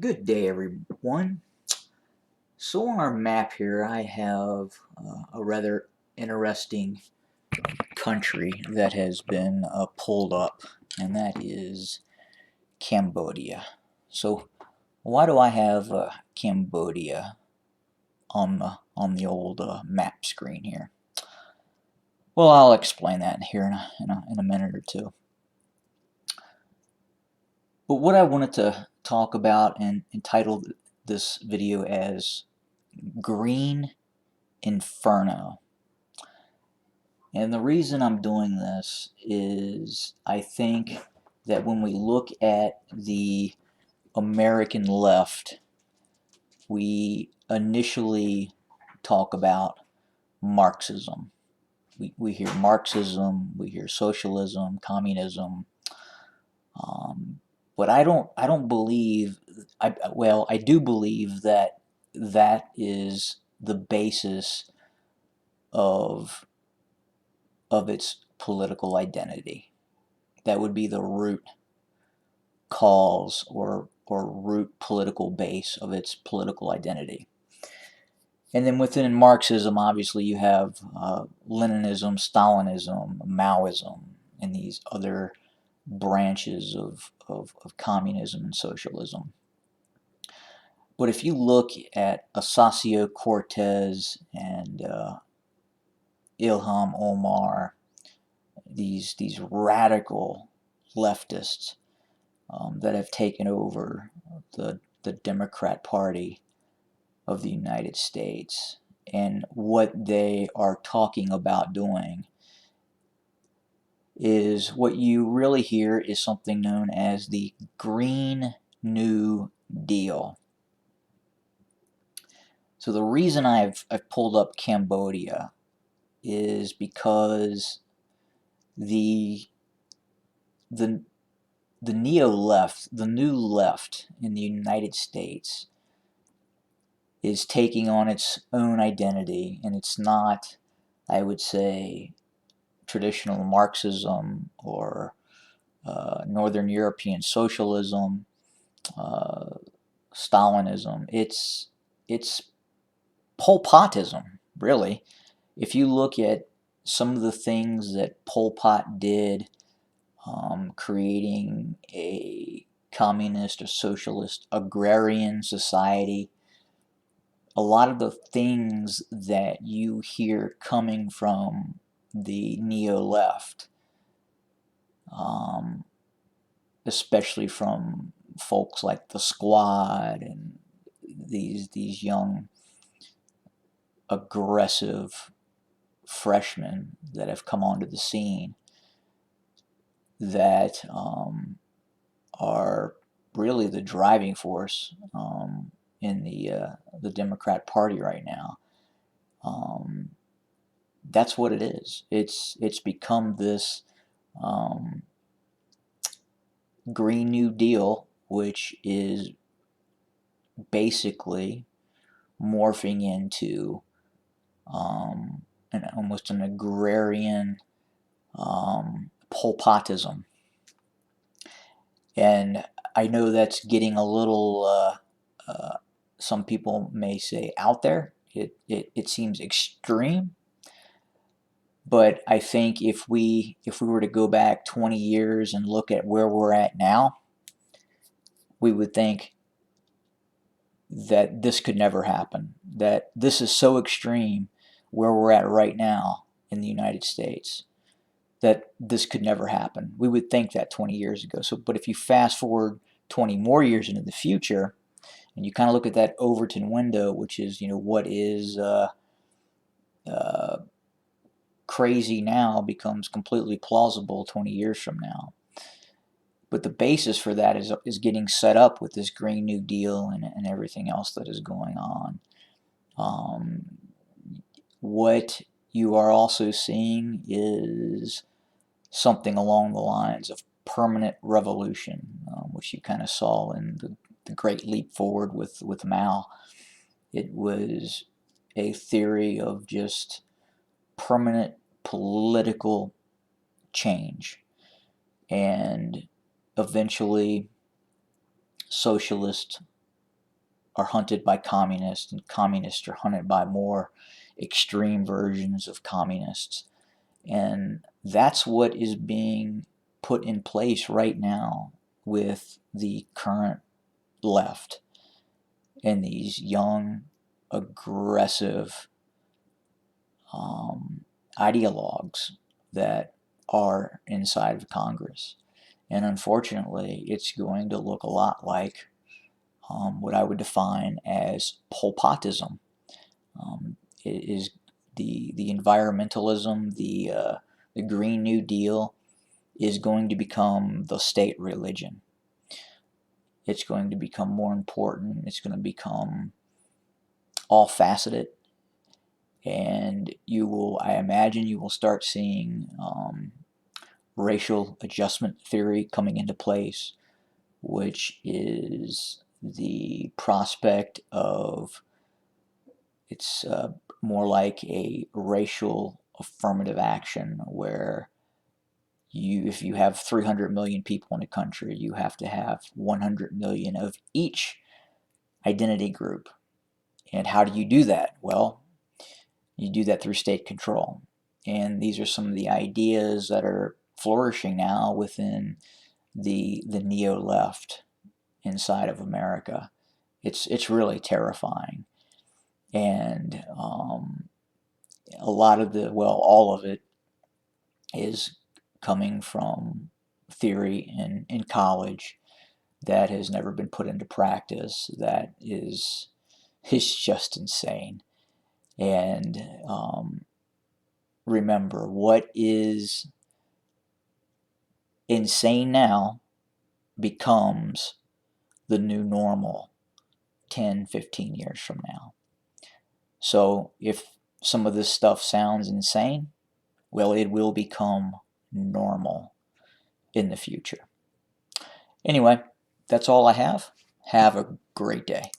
Good day, everyone. So on our map here, I have a rather interesting country that has been pulled up, and that is Cambodia. So why do I have Cambodia on the old map screen here? Well, I'll explain that here in a minute or two. But what I wanted to talk about and entitle this video as Green Inferno. And the reason I'm doing this is I think that when we look at the American left, we initially talk about Marxism. We hear Marxism, we hear socialism, communism, but I don't believe I do believe that that is the basis of its political identity. That would be the root cause or root political base of its political identity. And then within Marxism, obviously, you have Leninism, Stalinism, Maoism, and these other branches of communism and socialism. But if you look at Ocasio-Cortez and Ilham Omar, these radical leftists that have taken over the Democrat Party of the United States, and what they are talking about doing is what you really hear is something known as the Green New Deal. So the reason I've pulled up Cambodia is because the the the neo-left, the new left in the United States, is taking on its own identity, and it's not, I would say, traditional Marxism or Northern European socialism, uh, Stalinism. It's Pol Potism, really. If you look at some of the things that Pol Pot did, creating a communist or socialist agrarian society, a lot of the things that you hear coming from the neo-left, um, especially from folks like the Squad and these young aggressive freshmen that have come onto the scene, that are really the driving force in the Democrat Party right now. That's what it is. It's become this um, Green New Deal, which is basically morphing into almost an agrarian Pol Potism. And I know that's getting a little, some people may say, out there. It seems extreme. But I think if we were to go back 20 years and look at where we're at now, we would think that this could never happen. That this is so extreme where we're at right now in the United States that this could never happen. We would think that 20 years ago. So, but if you fast forward 20 more years into the future, and you kind of look at that Overton window, which is, what is uh, crazy now becomes completely plausible 20 years from now. But the basis for that is getting set up with this Green New Deal and everything else that is going on. What you are also seeing is something along the lines of permanent revolution, which you kind of saw in the Great Leap Forward with Mao. It was a theory of just permanent political change, and eventually socialist are hunted by communists, and communists are hunted by more extreme versions of communists. And that's what is being put in place right now with the current left and these young, aggressive ideologues that are inside of Congress. And unfortunately, it's going to look a lot like what I would define as Pol Potism. It is the environmentalism, the Green New Deal is going to become the state religion. It's going to become more important. It's going to become all faceted, and you will, I imagine, you will start seeing racial adjustment theory coming into place, which is the prospect of, it's more like a racial affirmative action where if you have 300 million people in a country, you have to have 100 million of each identity group. And how do you do that? Well, you do that through state control. And these are some of the ideas that are flourishing now within the neo-left inside of America. It's really terrifying. And a lot of all of it is coming from theory in college that has never been put into practice, that is just insane. And remember, what is insane now becomes the new normal 10, 15 years from now. So if some of this stuff sounds insane, well, it will become normal in the future. Anyway, that's all I have. Have a great day.